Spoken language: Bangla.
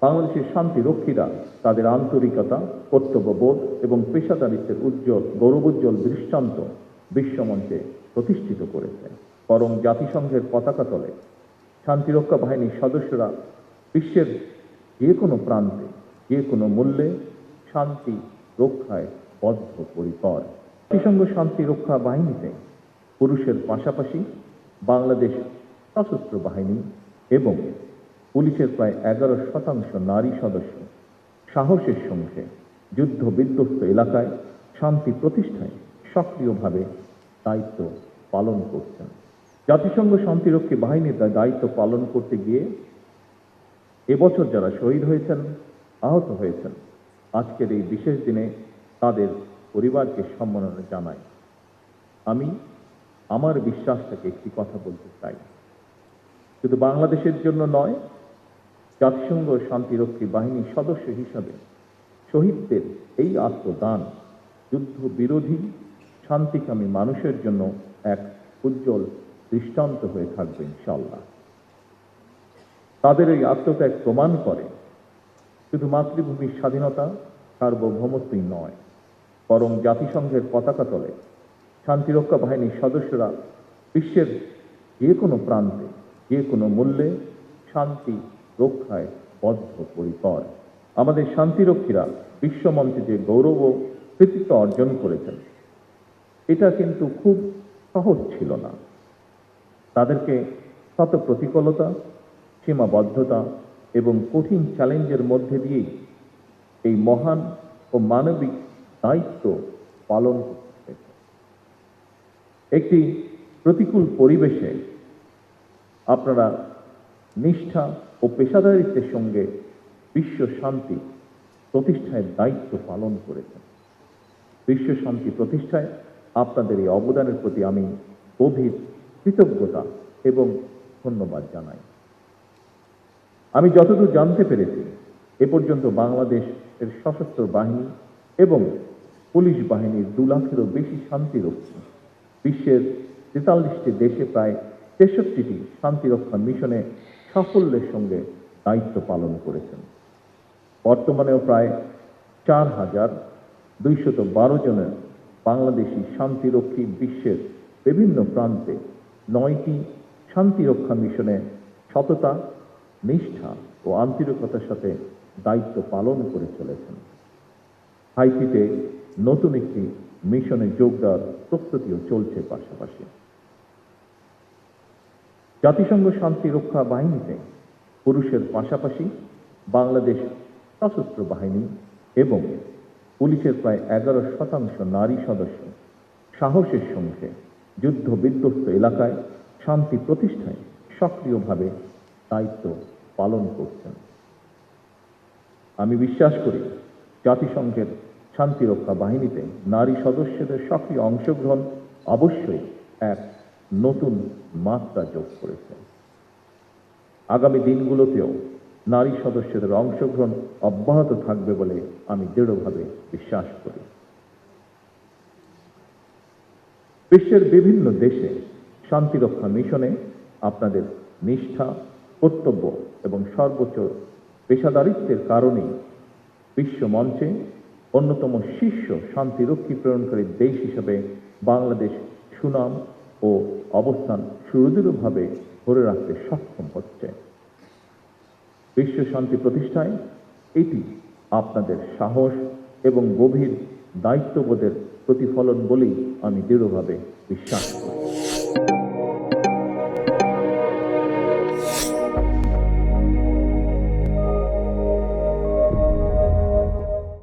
বাংলাদেশের শান্তিরক্ষীরা তাদের আন্তরিকতা, কর্তব্যবোধ এবং পেশাদারিত্বের গৌরবোজ্জ্বল দৃষ্টান্ত বিশ্বমঞ্চে প্রতিষ্ঠিত করেছে। বরং জাতিসংঘের পতাকা তলে শান্তিরক্ষা বাহিনীর সদস্যরা বিশ্বের যে কোনো প্রান্তে, যে কোনো মূল্যে শান্তি রক্ষায় বদ্ধপরিকর। জাতিসংঘ শান্তিরক্ষা বাহিনীতে পুরুষের পাশাপাশি বাংলাদেশ সশস্ত্র বাহিনী এবং পুলিশের প্রায় 11% নারী সদস্য সাহসের সঙ্গে যুদ্ধ বিধ্বস্ত এলাকায় শান্তি প্রতিষ্ঠায় সক্রিয়ভাবে দায়িত্ব পালন করছেন। জাতিসংঘ শান্তিরক্ষী বাহিনীর দায়িত্ব পালন করতে গিয়ে এবছর যারা শহীদ হয়েছেন, আহত হয়েছেন, আজকের এই বিশেষ দিনে তাদের পরিবারকে সম্মাননা জানাই। আমি আমার বিশ্বাস থেকে একটি কথা বলতে চাই, শুধু বাংলাদেশের জন্য নয়, জাতিসংঘ শান্তিরক্ষী বাহিনীর সদস্য হিসাবে শহীদদের এই আত্মদান যুদ্ধ বিরোধী শান্তিকামী মানুষের জন্য এক উজ্জ্বল দৃষ্টান্ত হয়ে থাকবে ইনশাআল্লাহ। তাদের এই আত্মত্যাগ প্রমাণ করে শুধু মাতৃভূমির স্বাধীনতা, সার্বভৌমত্বই নয়, বরং জাতিসংঘের পতাকা তলে শান্তিরক্ষা বাহিনীর সদস্যরা বিশ্বের যে কোনো প্রান্তে, যে কোনো মূল্যে শান্তি রক্ষায় বদ্ধপরিকর। আমাদের শান্তিরক্ষীরা বিশ্বমঞ্চে যে গৌরব ও কৃতিত্ব অর্জন করেছেন, এটা কিন্তু খুব সহজ ছিল না। তাদেরকে শত প্রতিকূলতা, সীমাবদ্ধতা এবং কঠিন চ্যালেঞ্জের মধ্যে দিয়েই এই মহান ও মানবিক দায়িত্ব পালন করতে হয়েছে। একটি প্রতিকূল পরিবেশে আপনারা নিষ্ঠা ও পেশাদারিত্বের সঙ্গে বিশ্ব শান্তি প্রতিষ্ঠায় দায়িত্ব পালন করেছেন। বিশ্ব শান্তি প্রতিষ্ঠায় আপনাদের এই অবদানের প্রতি আমি গভীর কৃতজ্ঞতা এবং ধন্যবাদ জানাই। আমি যতদূর জানতে পেরেছি, এ পর্যন্ত বাংলাদেশের সশস্ত্র বাহিনী এবং পুলিশ বাহিনীর 2 লাখেরও বেশি শান্তিরক্ষী বিশ্বের 43টি দেশে প্রায় 63টি শান্তিরক্ষা মিশনে সাফল্যের সঙ্গে দায়িত্ব পালন করেছেন। বর্তমানেও প্রায় 4,212 জনের বাংলাদেশি শান্তিরক্ষী বিশ্বের বিভিন্ন প্রান্তে 9টি শান্তিরক্ষা মিশনে সততা, নিষ্ঠা ও আন্তরিকতার সাথে দায়িত্ব পালন করে চলেছেন। হাইতিতে নতুন একটি মিশনে যোগ দেওয়ার প্রস্তুতিও চলছে। পাশাপাশি জাতিসংঘ শান্তিরক্ষা বাহিনীতে পুরুষের পাশাপাশি বাংলাদেশ সশস্ত্র বাহিনী এবং পুলিশের প্রায় 11% নারী সদস্য সাহসের সঙ্গে যুদ্ধ বিধ্বস্ত এলাকায় শান্তি প্রতিষ্ঠায় সক্রিয়ভাবে দায়িত্ব পালন করছেন। আমি বিশ্বাস করি জাতিসংঘের শান্তিরক্ষা বাহিনীতে নারী সদস্যদের সক্রিয় অংশগ্রহণ অবশ্যই এক নতুন মাত্রা যোগ করেছে। আগামী দিনগুলোতেও নারী সদস্যদের অংশগ্রহণ অব্যাহত থাকবে বলে আমি দৃঢ়ভাবে বিশ্বাস করি। বিশ্বের বিভিন্ন দেশে শান্তিরক্ষা মিশনে আপনাদের নিষ্ঠা, কর্তব্য এবং সর্বোচ্চ পেশাদারিত্বের কারণেই বিশ্ব মঞ্চে অন্যতম শীর্ষ শান্তিরক্ষী প্রেরণকারী দেশ হিসেবে বাংলাদেশ সুনাম ও অবস্থান সুদৃঢ়ভাবে ধরে রাখতে সক্ষম হচ্ছে। বিশ্ব শান্তি প্রতিষ্ঠায় এটি আপনাদের সাহস এবং গভীর দায়িত্ববোধের প্রতিফলন বলেই আমি দৃঢ়ভাবে বিশ্বাস করি।